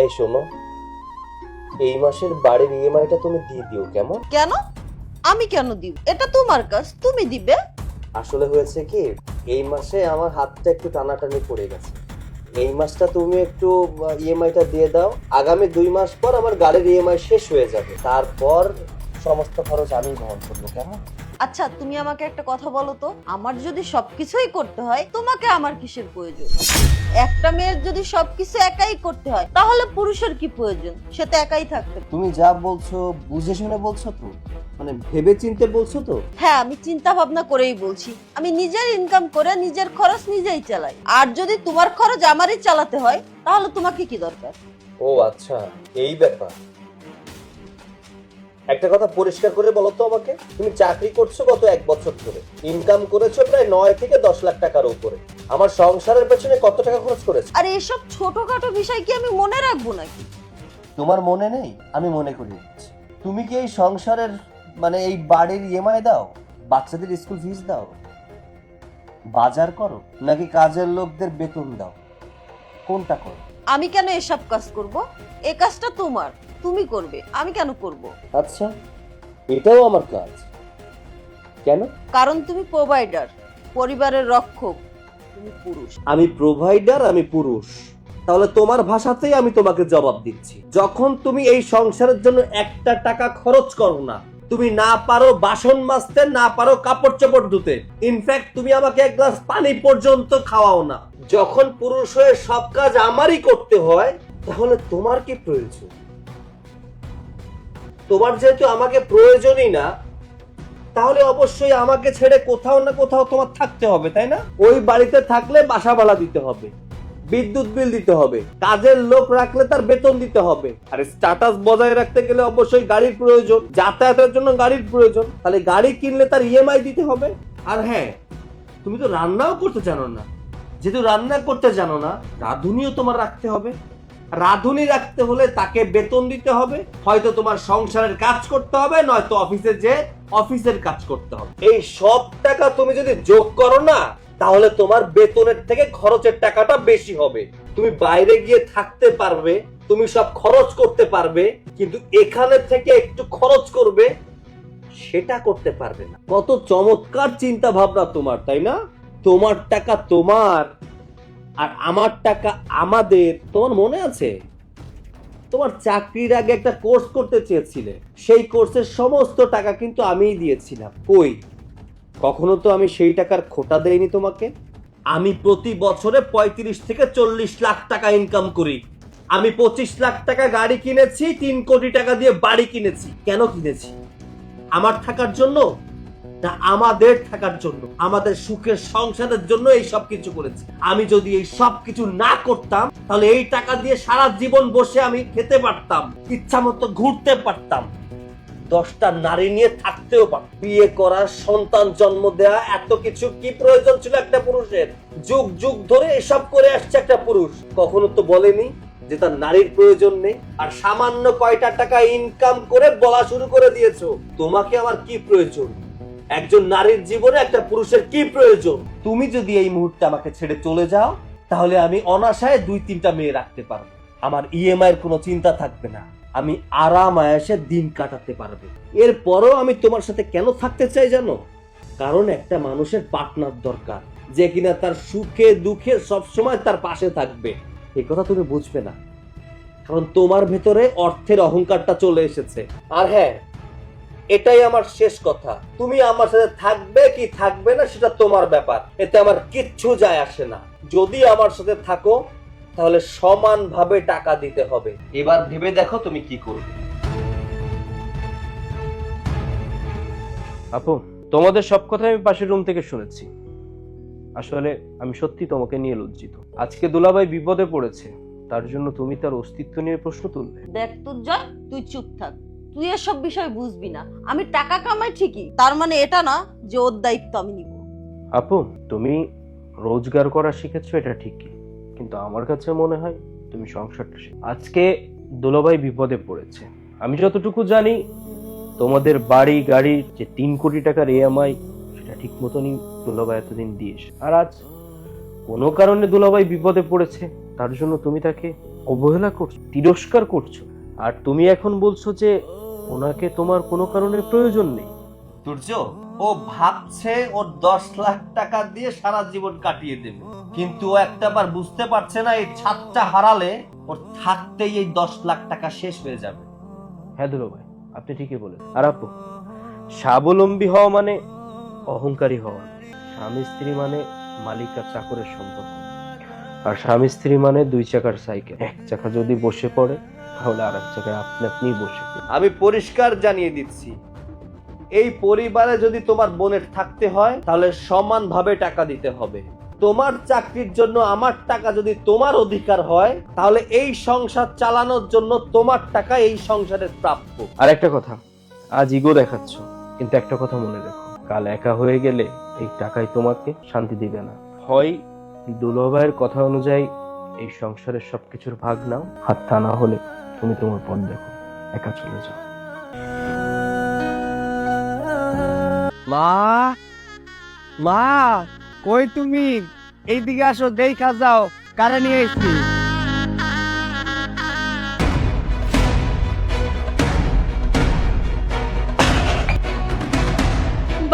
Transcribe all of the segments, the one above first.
এই শোনো, এই মাসের বাড়ির ইএমআইটা তুমি দিয়ে দিও কেমন? কেন? আমি কেন দিব? এটা তোমার কাজ, তুমি দিবে। আসলে হয়েছে কি, এই মাসে আমার হাতটা একটু টানাটানি পড়ে গেছে। এই মাসটা তুমি একটু ইএমআইটা দিয়ে দাও। আগামী 2 মাস পর আমার গাড়ির ইএমআই শেষ হয়ে যাবে, তারপর সমস্ত খরচ আমি বহন করবো কেমন? আচ্ছা, তুমি আমাকে একটা কথা বলো তো, আমার যদি সবকিছুই করতে হয় তোমাকে আমার কিসের প্রয়োজন? একটা মেয়ের যদি সবকিছু একাই করতে হয় তাহলে পুরুষের কি প্রয়োজন? সে তো একাই থাকতে পারে। তুমি যা বলছো বুঝে শুনে বলছো তো, মানে ভেবে চিন্তে বলছো তো? হ্যাঁ, আমি চিন্তা ভাবনা করেই বলছি। আমি নিজের ইনকাম করে নিজের খরচ নিজেই চালাই, আর যদি তোমার খরচ আমারই চালাতে হয় তাহলে তোমাকে কি দরকার? ও আচ্ছা, এই ব্যাপার। একটা কথা পরিষ্কার করে বলো তো আমাকে, তুমি চাকরি করছো গত 1 বছর ধরে, ইনকাম করেছো প্রায় 9 থেকে 10 লাখ টাকার উপরে। আমার সংসারের পেছনে কত টাকা খরচ করেছো? আর এসব ছোটখাটো বিষয় কি আমি মনে রাখবো নাকি? তোমার মনে নেই, আমি মনে করিয়ে দিচ্ছি। তুমি কি এই সংসারের মানে এই বাড়ির ইএমআই দাও, বাচ্চাদের স্কুল ফিস দাও, বাজার করো, নাকি কাজের লোকদের বেতন দাও? কোনটা করো? আমি কেন এসব কাজ করব? এই কাজটা তোমার, তুমি করবে, আমি কেন করব? আচ্ছা, এটাও আমার কাজ। কেন? কারণ তুমি প্রোভাইডার, পরিবারের রক্ষক, তুমি পুরুষ। আমি প্রোভাইডার, আমি পুরুষ। তাহলে তোমার ভাষাতেই আমি তোমাকে জবাব দিচ্ছি। যখন তুমি এই সংসারের জন্য একটা টাকা খরচ করো না, তুমি না পারো বাসন মাজতে, না পারো কাপড় চোপড় ধুতে, ইনফ্যাক্ট তুমি আমাকে এক গ্লাস পানি পর্যন্ত খাওয়াও না, যখন পুরুষ হয়ে সব কাজ আমারই করতে হয়, তাহলে তোমার কি প্রয়োজন? তোমার যেহেতু আমাকে প্রয়োজনই না, তাহলে অবশ্যই আমাকে ছেড়ে কোথাও না কোথাও তোমার থাকতে হবে, তাই না? ওই বাড়িতে থাকলে বাসা ভাড়া দিতে হবে, বিদ্যুৎ বিল দিতে হবে, কাজের লোক রাখলে তার বেতন দিতে হবে, আর স্ট্যাটাস বজায় রাখতে গেলে অবশ্যই গাড়ির প্রয়োজন, যাতায়াতের জন্য গাড়ির প্রয়োজন, তাহলে গাড়ি কিনলে তার ইএমআই দিতে হবে। আর হ্যাঁ, তুমি তো রান্নাও করতে জানো না। যেহেতু রান্না করতে জানো না, রাঁধুনিও তোমার রাখতে হবে। রাঁধুনি রাখতে হলে তাকে বেতন দিতে হবে, হয়তো তোমার সংসারের কাজ করতে হবে, নয়তো অফিসে যে অফিসের কাজ করতে হবে। এই সব টাকা তুমি যদি যোগ করো না, তাহলে তোমার বেতনের থেকে খরচের টাকাটা বেশি হবে। তুমি বাইরে গিয়ে থাকতে পারবে, তুমি সব খরচ করতে পারবে, কিন্তু এখানে থেকে একটু খরচ করবে সেটা করতে পারবে না। কত চমৎকার চিন্তা ভাবনা তোমার, তাই না? তোমার টাকা তোমার আর আমার টাকা আমাদের। তোমার মনে আছে, তোমার চাকরির আগে একটা কোর্স করতে চেয়েছিলে, সেই কোর্সের সমস্ত টাকা কিন্তু আমিই দিয়েছিলাম। কই, কখনো তো আমি সেই টাকার খোটা দেইনি তোমাকে। আমি প্রতি বছরে 35 থেকে 40 লাখ টাকা ইনকাম করি। আমি 25 লাখ টাকা গাড়ি কিনেছি, 3 কোটি টাকা দিয়ে বাড়ি কিনেছি। কেন কিনেছি? আমার থাকার জন্য না আমাদের থাকার জন্য, আমাদের সুখের সংসারের জন্য এই সব কিছু করেছি। আমি যদি এই সব কিছু না করতাম, তাহলে এই টাকা দিয়ে সারা জীবন বসে আমি খেতে পারতাম, ইচ্ছা মতো ঘুরতে পারতাম, 10টা নারী নিয়ে থাকতেও পারতাম। বিয়ে করা, সন্তান জন্ম দেওয়া, এত কিছু কি প্রয়োজন ছিল একটা পুরুষের? যুগ যুগ ধরে এসব করে আসছে একটা পুরুষ, কখনো তো বলেনি যে তার নারীর প্রয়োজন নেই। আর সামান্য কয়টা টাকা ইনকাম করে বলা শুরু করে দিয়েছো তোমাকে আমার কি প্রয়োজন। একজন নারীর জীবনে একটা পুরুষের কি প্রয়োজন? তুমি যদি এই মুহূর্তে আমাকে ছেড়ে চলে যাও, তাহলে আমি অনাশায় 2-3টা মেয়ে রাখতে পারবো। আমার ইএমআই এর কোনো চিন্তা থাকবে না, আমি আরাম আয়েশে দিন কাটাতে পারবো। এরপরও আমি তোমার সাথে কেন থাকতে চাই জানো? কারণ একটা মানুষের পার্টনার দরকার, যে কিনা তার সুখে দুঃখে সবসময় তার পাশে থাকবে। এই কথা তুমি বুঝবে না, কারণ তোমার ভেতরে অর্থের অহংকারটা চলে এসেছে। আর হ্যাঁ, এটাই আমার শেষ কথা, তুমি আমার সাথে থাকবে কি থাকবে না সেটা তোমার ব্যাপার, এতে আমার কিচ্ছু যায় আসে না। যদি আমার সাথে থাকো, তাহলে সমানভাবে টাকা দিতে হবে। এবার ভেবে দেখো তুমি কি করবে। আপু, তোমাদের সব কথা আমি পাশের রুম থেকে শুনেছি। আসলে আমি সত্যি তোমাকে নিয়ে লজ্জিত। আজকে দুলাভাই বিপদে পড়েছে, তার জন্য তুমি তার অস্তিত্ব নিয়ে প্রশ্ন তুললে। দেখ তুজ্জয়, তুই চুপ থাক। তুই এসব বিষয় বুঝবি না। আমি টাকা কামাই ঠিকই, তার মানে এটা না যে ওর দায়িত্ব আমি নিব। আপু, তুমি রোজগার করা শিখেছো এটা ঠিকই, কিন্তু আমার কাছে মনে হয় তুমি সংসারটা আজকে দুলাভাই বিপদে পড়েছে। আমি যতটুকু জানি, তোমাদের বাড়ি গাড়ি যে 3 কোটি টাকার ইএমআই, সেটা ঠিক মতনই দুলাভাই এতদিন দিয়েছে। আর আজ কোনো কারণে দুলাভাই বিপদে পড়েছে, তার জন্য তুমি তাকে অবহেলা করছো, তিরস্কার করছো, আর তুমি এখন বলছো যে ওনাকে তোমার কোনো কারণে প্রয়োজন নেই। সূর্য, ও ভাবছে ওর 10 লাখ টাকা দিয়ে সারা জীবন কাটিয়ে দেবে, কিন্তু ও একটাবার বুঝতে পারছে না এই ছাদটা হারালে ওর থাকতেই এই 10 লাখ টাকা শেষ হয়ে যাবে। হ্যাঁ দুলো ভাই, আপনি ঠিকই বলেন। আর আপু, স্বাবলম্বী হওয়া মানে অহংকারী হওয়া না। স্বামী স্ত্রী মানে মালিক আর চাকরের সম্পর্ক, আর স্বামী স্ত্রী মানে 2 চাকার সাইকেল। এক চাকা যদি বসে পড়ে তাহলে আর এক চাকায় আপনি আপনি বসে পড়ে। আমি পরিষ্কার জানিয়ে দিচ্ছি, এই পরিবারে যদি তোমার বোনের থাকতে হয় তাহলে সমানভাবে টাকা দিতে হবে। তোমার চাকরির জন্য আমার টাকা যদি তোমার অধিকার হয়, তাহলে এই সংসার চালানোর জন্য তোমার টাকা এই সংসারের প্রাপ্য। আর একটা কথা, আজ ইগো দেখাচ্ছ, কিন্তু একটা কথা মনে রেখো, কাল একা হয়ে গেলে এই টাকাই তোমাকে শান্তি দিবে না। হয় দুলো ভাইয়ের কথা অনুযায়ী এই সংসারের সবকিছুর ভাগ নাও, হাত তা না হলে তুমি তোমার পথ দেখো, একা চলে যাও। মা, মা, কই তুমি? এইদিকে আসো, দেখা যাও কারে নিয়ে এসছি।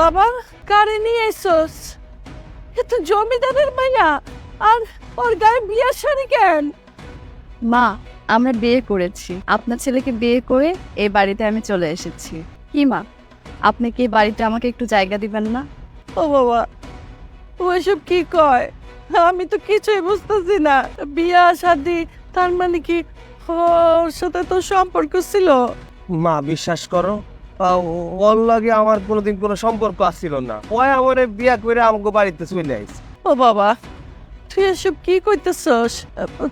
বাবা, কারে নিয়ে এসোস? এ তো জমিদারের মাইয়া, আর ওর গায়ে বিয়ের শাড়ি কেন? মা, আমরা বিয়ে করেছি, আপনার ছেলেকে বিয়ে করে এই বাড়িতে আমি চলে এসেছি। কি মা, আপনি কি এই বাড়িতে আমাকে একটু জায়গা দিবেন না? ও বাবা, ওইসব কি কয়? আমি তো কিছুই বুঝতেছি না। বিয়া শাদি, তার মানে কি ওর সাথে তো সম্পর্ক ছিল? মা, বিশ্বাস করো, ওর লাগে আমার কোনোদিন কোনো সম্পর্ক আসছিল না। ওই আমার বিয়া করে আমাকে বাড়িতে চলে আইছে। ও বাবা, তুই এসব কি কইতেছস?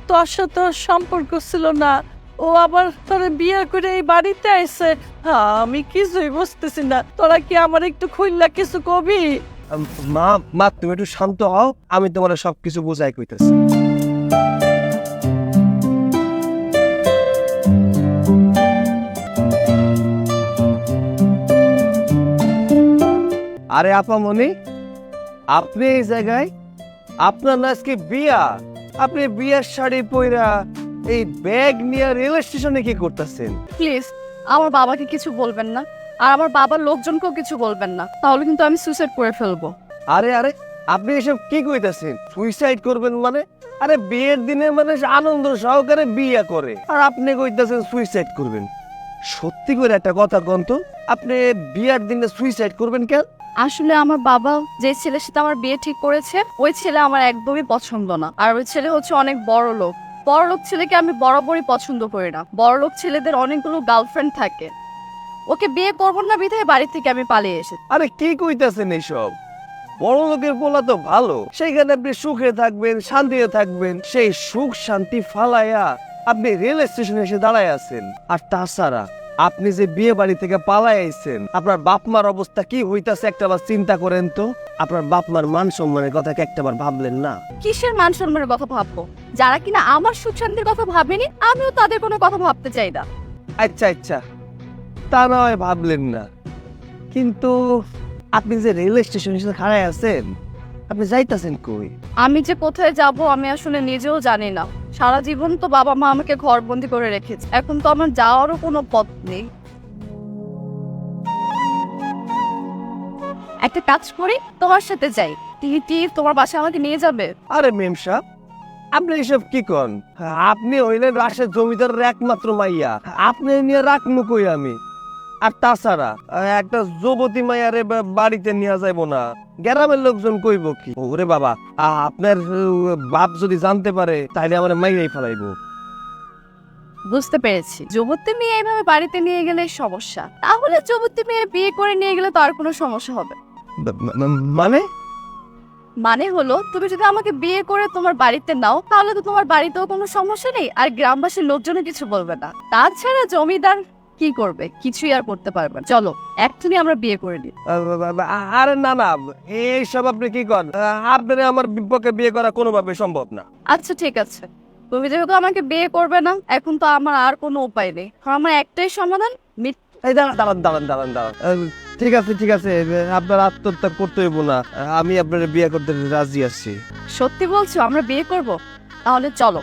তোর সাথে ওর সম্পর্ক ছিল না, ও আবার তোরে বিয়ে করে এই বাড়িতে আইছে। আমি কিছুই বুঝতেছি না। তোরা কি আমার একটু খুললা কিছু কবি? মা, মা, তুমি একটু শান্ত হও, আমি তোমার সবকিছু বুঝাই কইতেছি। আরে আপা মনি, আপনি এই জায়গায়? আপনার না আজকে বিয়া? আপনি বিয়ার শাড়ি পইরা এই ব্যাগ নিয়ে রেল স্টেশনে কি করতেছেন? প্লিজ আমার বাবাকে কিছু বলবেন না, আর আমার বাবার লোকজনকেও কিছু বলবেন না, তাহলে কিন্তু আমি সুইসাইড করে ফেলবো। আরে আরে, আপনি এসব কি কইতাছেন? সুইসাইড করবেন মানে? আরে বিয়ের দিনে মানুষ আনন্দ সহকারে বিয়ে করে, আর আপনি কইতাছেন সুইসাইড করবেন? সত্যি করে একটা কথা কোন তো, আপনি বিয়ের দিনে সুইসাইড করবেন কেন? আসলে আমার বাবা যে ছেলের সাথে আমার বিয়ে ঠিক করেছে, ওই ছেলে আমার একদমই পছন্দ না। আর ওই ছেলে হচ্ছে অনেক বড় লোক। বড় লোক ছেলেকে আমি বরাবরই পছন্দ করি না। বড় লোক ছেলেদের অনেকগুলো গার্লফ্রেন্ড থাকে। ওকে বিয়ে করবো না বিধায় বাড়ি থেকে আমি পালিয়ে এসেছি। আরে কি কইতাছেন এইসব? বড় লোকের পোলা তো ভালো, সেইখানে আপনি সুখে থাকবেন, শান্তিতে থাকবেন। সেই সুখ শান্তি ফালাইয়া আপনি রেল স্টেশনে এসে দাঁড়ায় আছেন। আর তাছাড়া আপনি যে বিয়ে বাড়ি থেকে পালাই আইছেন, আপনার বাপ মার অবস্থা কি হইতাছে একটাবার চিন্তা করেন তো। আপনার বাপ মার মান সম্মানের কথা কি একটাবার ভাবলেন না? কিসের মান সম্মানের কথা ভাববো? যারা কিনা আমার সুখ শান্তির কথা ভাবেনি, আমিও তাদের কোনো কথা ভাবতে চাই না। আচ্ছা আচ্ছা, তা না হয় ভাবলেন না, কিন্তু আপনি যে রেল স্টেশনে এসে খাড়ায় আছেন, আপনি যাইতাছেন কই? আমি যে কোথায় যাব আমি আসলে নিজেও জানি না। সারা জীবন তো বাবা মা আমাকে ঘরবন্দি করে রেখেছে, এখন তো আমার যাওয়ারও কোনো পথ নেই। একটা কাজ করি, তোমার সাথে যাই। টিটি তোমার বাসায় আমাকে নিয়ে যাবে? আরে মেম সাহেব, আপনি এসব কি কন? আপনি হইলেন রাশের জমিদারের একমাত্র মাইয়া, আপনি নিয়ে রাখবো কই আমি? আর তাছাড়া একটা যুবতী মাইয়ারে বাড়িতে নিয়ে যাইব না, গ্রামের লোকজন কইব কি? ওরে বাবা, আপনার বাপ যদি জানতে পারে তাহলে আমার মাইয়াই ফেলাইবো। বুঝতে পেরেছি, যুবতী মেয়ে এইভাবে বাড়িতে নিয়ে গেলে সমস্যা। তাহলে যুবতী মেয়ে বিয়ে করে নিয়ে গেলে তো আর কোনো সমস্যা হবে? মানে? মানে হলো, তুমি যদি আমাকে বিয়ে করে তোমার বাড়িতে নাও, তাহলে তো তোমার বাড়িতেও কোনো সমস্যা নেই, আর গ্রামবাসীর লোকজনও কিছু বলবে না। তাছাড়া জমিদার কি করবে? কিছুই আর করতে পারবে না। চলো এক্ষুনি আমরা বিয়ে করে নিই। আরে না না, এইসব আপনি কি কন? আপনার আমার বিপক্ষে বিয়ে করা কোনোভাবে সম্ভব না। আচ্ছা ঠিক আছে, তুমি যেহেতু আমাকে বিয়ে করবে না, এখন তো আমার আর কোনো উপায় নেই। আমার একটাই সমাধান, এই দাঁড়ান দাঁড়ান দাঁড়ান দাঁড়ান দাঁড়ান, ঠিক আছে ঠিক আছে, আপনার আত্মহত্যা করতে হইব না, আমি আপনার বিয়ে করতে রাজি আছি। সত্যি বলছো আমরা বিয়ে করব? তাহলে চলো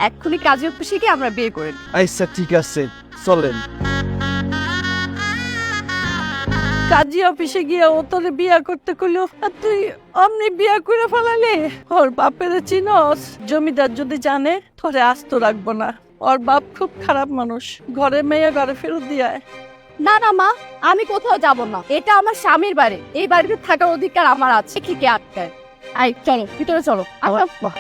এক্ষুনি কাজে অফিসে গিয়ে আমরা বিয়ে করে নিই। আচ্ছা ঠিক আছে, চলেন। কাজী অফিসে গিয়ে ও তোরে বিয়া করতে কইলো, আর তুই অমনি বিয়া করে ফেলালি। ওর বাপের চিনস, জমিদার যদি জানে তোরে আস্ত রাখবো না। ওর বাপ খুব খারাপ মানুষ, ঘরে মেয়ে ঘরে ফেরত দিয়ে। না না মা, আমি কোথাও যাব না, এটা আমার স্বামীর বাড়ি, এই বাড়িতে থাকার অধিকার আমার আছে। কি কে আটকায়? আই চলো ভিতরে চলো। আচ্ছা।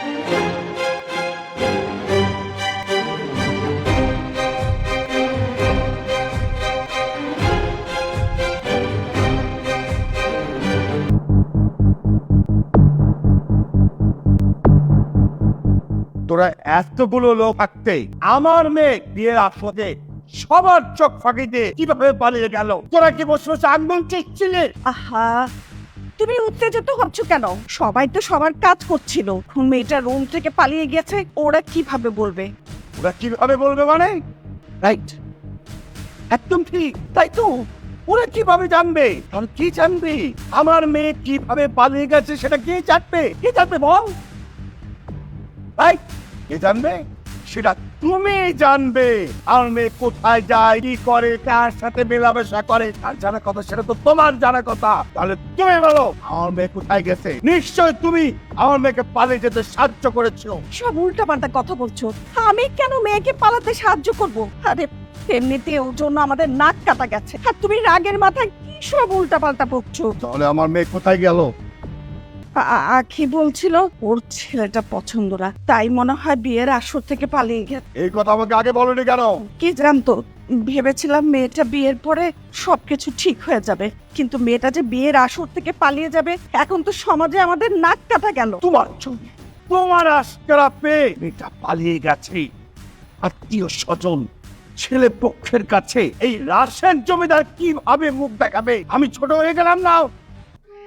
তোরা এতগুলো লোক থাকতে আমার মেয়ে বিয়ের আসতে সবার চোখ ফাঁকিতে কিভাবে পালিয়ে গেল? তোরা কি বসে বসে আঙ্গুল চেয়েছিলে? আহা, তুমি উত্তেজিত হচ্ছ কেন? সবাই তো সবার কাজ করছিল। মেয়েটা রুম থেকে পালিয়ে গেছে, ওরা কিভাবে বলবে? ওরা কিভাবে বলবে মানে? রাইট, একদম ঠিক, তাই তো। ওরা কিভাবে জানবে? আর কি জানবে? আমার মেয়ে কিভাবে পালিয়ে গেছে সেটা কে জানবে? কে জানবে বল? রাইট, কে জানবে? সেটা তুমি জানবে। আমার মেয়ে কোথায় যায়, কি করে, কার সাথে মেলামেশা করে, আর জানা কথা সেটা তো তোমার জানা কথা। তাহলে তুমি বলো আমার মেয়ে কোথায় গেছে? নিশ্চয় তুমি আমার মেয়েকে পালিয়ে যেতে সাহায্য করেছো। সব উল্টাপাল্টা কথা বলছো। আমি কেন মেয়েকে পালাতে সাহায্য করব? আরে এমনিতে ওর জন্য আমাদের নাক কাটা গেছে, আর তুমি রাগের মাথায় কি সব উল্টাপাল্টা বকছো? তাহলে আমার মেয়ে কোথায় গেল? আখি বলছিল ওর ছেলেটা পছন্দ না, তাই মনে হয় বিয়ের আসর থেকে পালিয়ে গেছে। এই কথা আমাকে আগে বলনি কেন? কি জানতো, ভেবেছিলাম মেয়েটা বিয়ের পরে সবকিছু ঠিক হয়ে যাবে, কিন্তু মেয়েটা যে বিয়ের আসর থেকে পালিয়ে যাবে, এখন তো সমাজে আমাদের নাক কাটা গেল। তোমার আশকারা পেয়ে মেয়েটা পালিয়ে গেছে। আত্মীয় স্বজন, ছেলে পক্ষের কাছে এই রাশেন জমিদার কিভাবে মুখ দেখাবে? আমি ছোট হয়ে গেলাম না?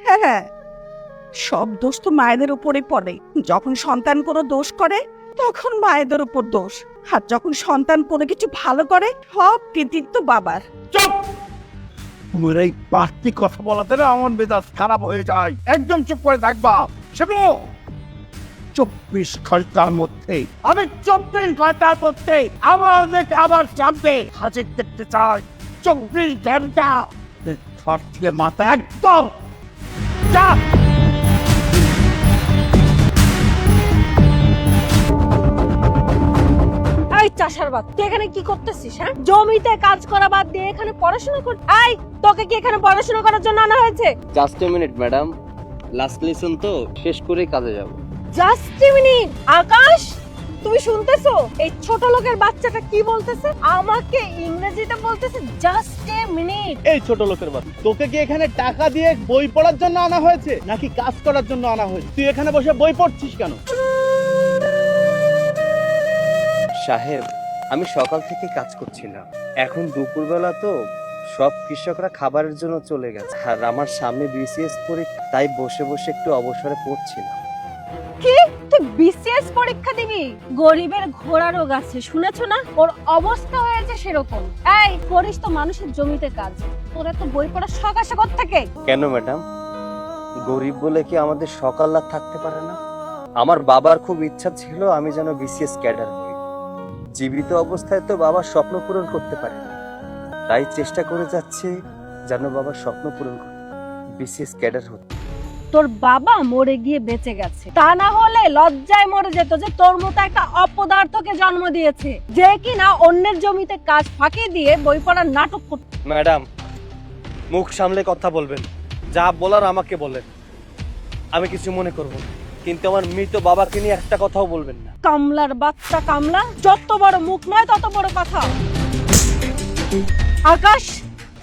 হ্যাঁ, সব দোষ তো মায়েদের উপরে পড়ে। যখন সন্তান কোনো দোষ করে তখন মায়েদের উপর দোষ, আর যখন সন্তান কোনো কিছু ভালো করে সব কৃতিত্ব বাবার। চুপ! তোমার এই বাড়তি কথা বলাতে না আমার মেজাজ খারাপ হয়ে যায়। একদম চুপ করে থাকবা। সেগুলো 24 ঘন্টার মধ্যে, আমি 24 ঘন্টার মধ্যে আমার মেয়েকে আবার সামনে হাজির দেখতে চাই। 24 ঘন্টা ঘর থেকে মাথা একদম যা। এই চাষার বাদ, তুই এখানে কি করতেছিস? হ্যাঁ, জমিতে কাজ করা বাদ দিয়ে এখানে পড়াশোনা কর। এই, তোকে কি এখানে পড়াশোনা করার জন্য আনা হয়েছে? Just a minute madam, last lesson তো, শেষ করেই কাজে যাব। Just a minute. আকাশ, তুমি শুনতেছো এই ছোট লোকের বাচ্চাটা কি বলতেছে? আমাকে ইংরেজিতে বলতেছে জাস্ট এ মিনিট। এই ছোট লোকের বাচ্চা, তোকে কি এখানে টাকা দিয়ে বই পড়ার জন্য আনা হয়েছে নাকি কাজ করার জন্য আনা হয়েছে? তুই এখানে বসে বই পড়ছিস কেন? সাহেব, আমি সকাল থেকে কাজ করছিলাম, এখন দুপুরবেলা তো সব কৃষকরা খাবারের জন্য চলে গেছে, আর আমার সামনে বিসিএস পরীক্ষা, তাই বসে বসে একটু অবসরে পড়ছিলাম। কি, তুই বিসিএস পরীক্ষা দিবি? গরিবের ঘোড়া রোগ আছে, শুনেছো না? ওর অবস্থা হয়েছে সেরকম। এই, করিস তো মানুষের জমিতে কাজ, তোরা তো বই পড়ার শখ আসে কোত্থেকে? কেন ম্যাডাম, গরিব বলে কি আমাদের সকাল রাত থাকতে পারে না? আমার বাবার খুব ইচ্ছা ছিল আমি যেন বিসিএস ক্যাডার হই। জীবিত অবস্থায় তো বাবার স্বপ্ন পূরণ করতে পারেনি, তাই চেষ্টা করে যাচ্ছি যেন বাবার স্বপ্ন পূরণ করতে, বিসিএস ক্যাডার হতে। তোর বাবা মরে গিয়ে বেঁচে গেছে, তা না হলে লজ্জায় মরে যেত যে তোর মতো একটা অপদার্থকে জন্ম দিয়েছে, যে কিনা অন্যের জমিতে কাজ ফাঁকি দিয়ে বই পড়ার নাটক করত। ম্যাডাম, মুখ সামলে কথা বলবেন, যা বলার আমাকে বলেন, আমি কিছু মনে করব না, কিন্তু আমার মৃত বাবাকে নিয়ে একটা কথাও বলবেন না। কামলার বাচ্চা কামলা, যত বড় মুখ নয় তত বড় কথা। আকাশ,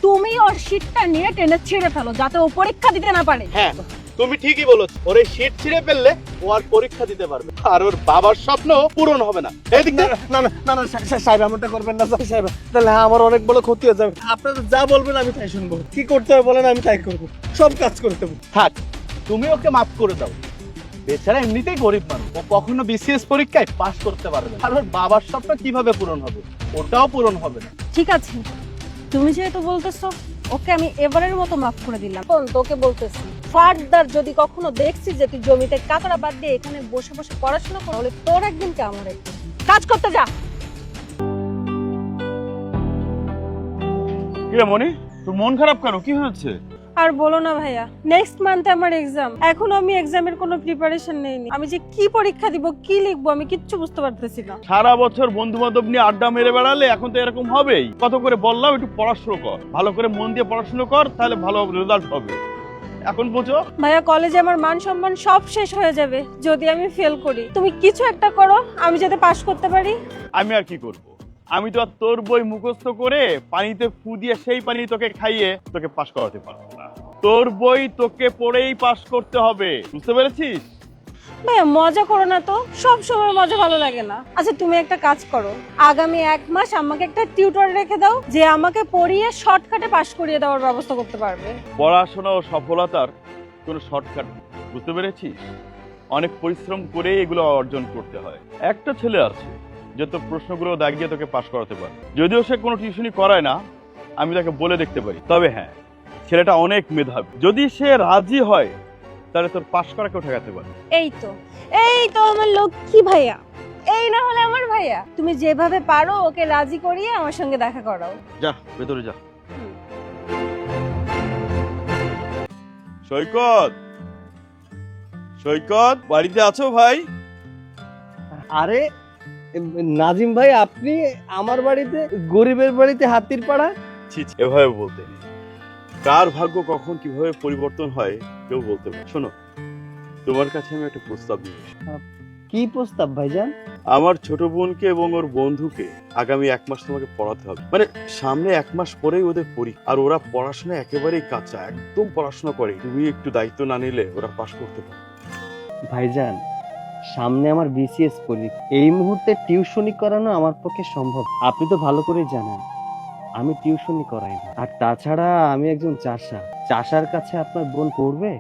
তুমি ওর শীটটা নিয়ে টেনে ছিঁড়ে ফেলো যাতে ও পরীক্ষা দিতে না পারে। হ্যাঁ, তুমি ঠিকই বলেছো, ওর এই শীট ছিঁড়ে ফেললে ও আর পরীক্ষা দিতে পারবে, আর ওর বাবার স্বপ্ন পূরণ হবে না। এদিক দিয়ে না না না না সাহেব, এমনটা করবেন না সাহেব, তাহলে আমার অনেক বড় ক্ষতি হয়ে যাবে। আপনারা যা বলবেন আমি তাই শুনবো, কি করতে হবে বলেন আমি তাই করবো, সব কাজ করে দেবো। থাক, তুমি ওকে মাফ করে দাও, বেচারা এমনিতেই গরিব মানুষ, ও কখনো বিসিএস পরীক্ষায় পাশ করতে পারবে না, আর ওর বাবার স্বপ্ন কিভাবে পূরণ হবে? ওটাও পূরণ হবে না। ঠিক আছে, তুমি যেহেতু বলতেছো, ওকে আমি এবারের মতো মাফ করে দিলাম। কোন তোকে বলতেছি, ফার্দার যদি কখনো দেখছি যে তুই জমিতে কাকড়া বাদ দিয়ে এখানে বসে বসে পড়াশোনা করো, তাহলে তোর একদিন কে আমার একদিন। কাজ করতে যা। কি রে মনি, তোর মন খারাপ কেন? কি হয়েছে? আর বলো না ভাইয়া, নেক্সট মান্থে আমার এক্সাম। এখন আমি এক্সামের কোনো প্রিপারেশন নেইনি। আমি যে কি পরীক্ষা দিব, কি লিখবো, আমি কিচ্ছু বুঝতে পারতেছি না। সারা বছর বন্ধু বান্ধব নিয়ে আড্ডা মেরে বেড়ালে এখন তো এরকম হবেই। কত করে বললাম একটু পড়াশোনা কর, ভালো করে মন দিয়ে পড়াশোনা কর, তাহলে ভালো রেজাল্ট হবে। এখন বুঝো ভাইয়া, কলেজে আমার মান সম্মান সব শেষ হয়ে যাবে যদি আমি ফেল করি। তুমি কিছু একটা করো, আমি যাতে পাশ করতে পারি। আমি আর কি করব? আমি তো আর তোর বই মুখস্থ করে পানিতে ফু দিয়ে সেই পানি তোকে খাইয়ে তোকে পাস করাতে পারবো না। তোর বই তোকে পড়েই পাস করতে হবে, বুঝতে পেরেছিস? ভাইয়া মজা করো না তো, সব সময় মজা ভালো লাগে না। আচ্ছা তুমি একটা কাজ করো, আগামী 1 মাস আমাকে একটা টিউটর রেখে দাও, যে আমাকে পড়িয়ে শর্টকাটে পাস করিয়ে দেওয়ার ব্যবস্থা করতে পারবে। পড়াশোনা ও সফলতার কোনো শর্টকাট, বুঝতে পেরেছিস? অনেক পরিশ্রম করে এগুলো অর্জন করতে হয়। একটা ছেলে আছে যে তোর প্রশ্নগুলো দাগিয়ে তোকে পাস করাতে পারে। যদিও সে কোনো টিউশনি করায় না, আমি তাকে বলে দেখতে পারি। তবে হ্যাঁ, ছেলেটা অনেক মেধাবী। যদি সে রাজি হয় তাহলে তোর পাস করাকেও ঠেকাতে পারে। এই তো আমার লক্ষ্মী ভাইয়া, এই না হলে আমার ভাইয়া। তুমি যেভাবে পারো ওকে রাজি করিয়ে আমার সঙ্গে দেখা করাও। যা ভেতরে যা। সৈকত, সৈকত বাড়িতে আছো ভাই? আরে নাজিম ভাই, আপনি আমার বাড়িতে? গরিবের বাড়িতে হাতির পাড়া? এভাবে বলতে নেই। কার ভাগ্য কখন কিভাবে পরিবর্তন হয় কেউ বলতে পারে। শোনো, তোমার কাছে আমি একটা প্রস্তাব নিয়ে এসেছি। কি প্রস্তাব ভাইজান? আমার ছোট বোনকে এবং ওর বন্ধুকে আগামী 1 মাস তোমাকে পড়াতে হবে। মানে সামনে 1 মাস পরেই ওদের পরীক্ষা, আর ওরা পড়াশোনা একেবারেই কাঁচা, একদম পড়াশোনা করে। তুমি একটু দায়িত্ব না নিলে ওরা পাশ করতে পারে। ভাইজান, সামনে আমার বিসিএস পরীক্ষা। এই মুহূর্তে টিউশনি করানো আমার পক্ষে সম্ভব। আপনি তো ভালো করেই জানেন আমি টিউশনি করাই না। আর তাছাড়া আমি একজন চাষা। চাষার কাছে আপনার বোন পড়বে?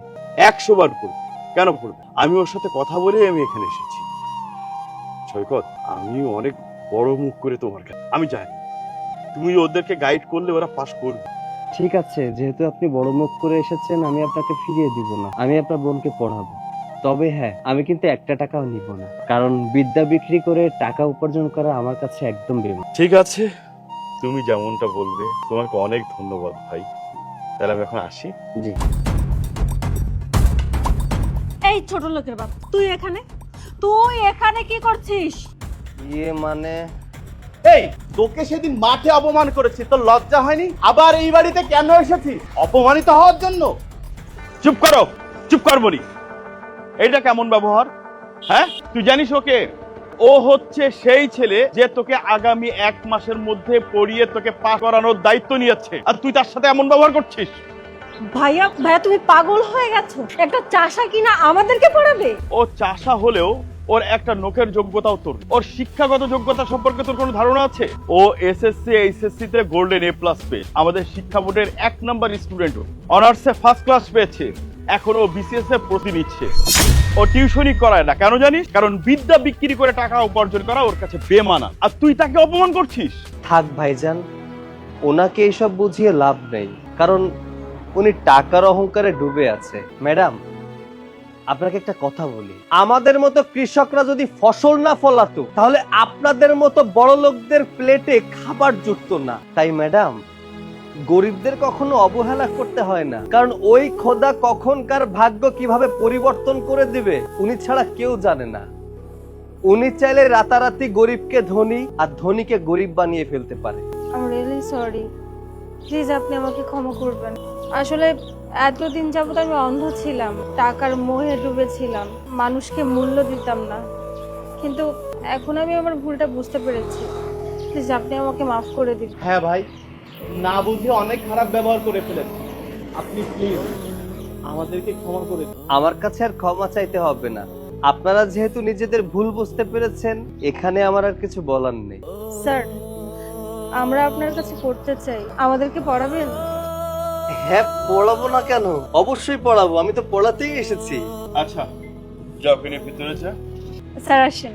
100 বার পড়বে। কেন পড়বে? আমি ওর সাথে কথা বলেই আমি এখানে এসেছি। সৈকত, আমি অনেক বড় মুখ করে তোমার কাছে, আমি জানি তুমি ওদেরকে গাইড করলে ওরা পাশ করবে। ঠিক আছে, যেহেতু আপনি বড় মুখ করে এসেছেন, আমি আপনাকে ফিরিয়ে দিব না। আমি আপনার বোনকে পড়াবো। তবে হ্যাঁ, আমি কিন্তু 1 টাকাও নিব না, কারণ বিদ্যা বিক্রি করে টাকা উপার্জন করা আমার কাছে একদম বেমানান। ঠিক আছে, তুমি যেমনটা বলবে। তোমাকে অনেক ধন্যবাদ ভাই। তাহলে আমি এখন আসি। জি। এই ছোট লোকের বাপ, তুই এখানে কি করছিস? ইয়ে মানে, এই তোকে সেদিন মাঠে অপমান করেছি, তোর লজ্জা হয়নি? আবার এই বাড়িতে কেন এসেছিস? অপমানিত হওয়ার জন্য? চুপ করো, চুপ কর বলি। এইটা কেমন ব্যবহার? হ্যাঁ, তুই জানিস ওকে? ও হচ্ছে সেই ছেলে যে তোকে আগামী 1 মাসের মধ্যে পড়িয়ে তোকে পাস করানোর দায়িত্ব নিয়েছে, আর তুই তার সাথে এমন ব্যবহার করছিস। ভাইয়া তুমি পাগল হয়ে গেছো? একটা চাষা কিনা আমাদেরকে পড়াবে? ও চাষা হলেও ওর একটা নোকের যোগ্যতাও তোর। ওর শিক্ষাগত যোগ্যতা সম্পর্কে তোর কোনো ধারণা আছে? ও এসএসসি এইচএসসি তে গোল্ডেন A+ পেয়ে আমাদের শিক্ষা বোর্ডের 1 নাম্বার স্টুডেন্ট। অনার্সে ফার্স্ট ক্লাস পেয়েছে। এখন ও বিসিএস এ প্রতি নিচ্ছে। ও টিউশনি করায় না, কেন জানিস? কারণ বিদ্যা বিক্রি করে টাকা উপার্জন করা ওর কাছে বেমানা। আর তুই তাকে অপমান করছিস। থাক ভাইজান, ওনাকে এইসব বুঝিয়ে লাভ নেই, কারণ উনি টাকার অহংকারে ডুবে আছে। ম্যাডাম, আপনাকে একটা কথা বলি, আমাদের মতো কৃষকরা যদি ফসল না ফলাতো, তাহলে আপনাদের মতো বড় লোকদের প্লেটে খাবার জুটতো না। তাই ম্যাডাম, গরিবদের কখনো অবহেলা করতে হয় না, কারণ ওই খোদা কখন কার ভাগ্য কিভাবে পরিবর্তন করে দিবে উনি ছাড়া কেউ জানে না। উনি চাইলে রাতারাতি গরিবকে ধনী আর ধনীকে গরিব বানিয়ে ফেলতে পারে। I am really sorry, please আপনি আমাকে ক্ষমা করবেন। আসলে এতদিন যাবত আমি অন্ধ ছিলাম, টাকার মোহে ডুবেছিলাম, মানুষকে মূল্য দিতাম না। কিন্তু এখন আমি আমার ভুলটা বুঝতে পেরেছি। প্লিজ আপনি আমাকে মাফ করে দিন। হ্যাঁ ভাই, না বুঝে অনেক খারাপ ব্যবহার করে ফেলেছি। আপনি প্লিজ আমাদেরকে ক্ষমা করে দিন। আমার কাছে আর ক্ষমা চাইতে হবে না। আপনারা যেহেতু নিজেদের ভুল বুঝতে পেরেছেন, এখানে আমার আর কিছু বলার নেই। স্যার, আমরা আপনার কাছে পড়তে চাই, আমাদেরকে পড়াবেন? হ্যাঁ, পড়াবো না কেন? অবশ্যই পড়াবো, আমি তো পড়াতেই এসেছি। আচ্ছা, যাও ভিতরে যা। স্যার আসেন।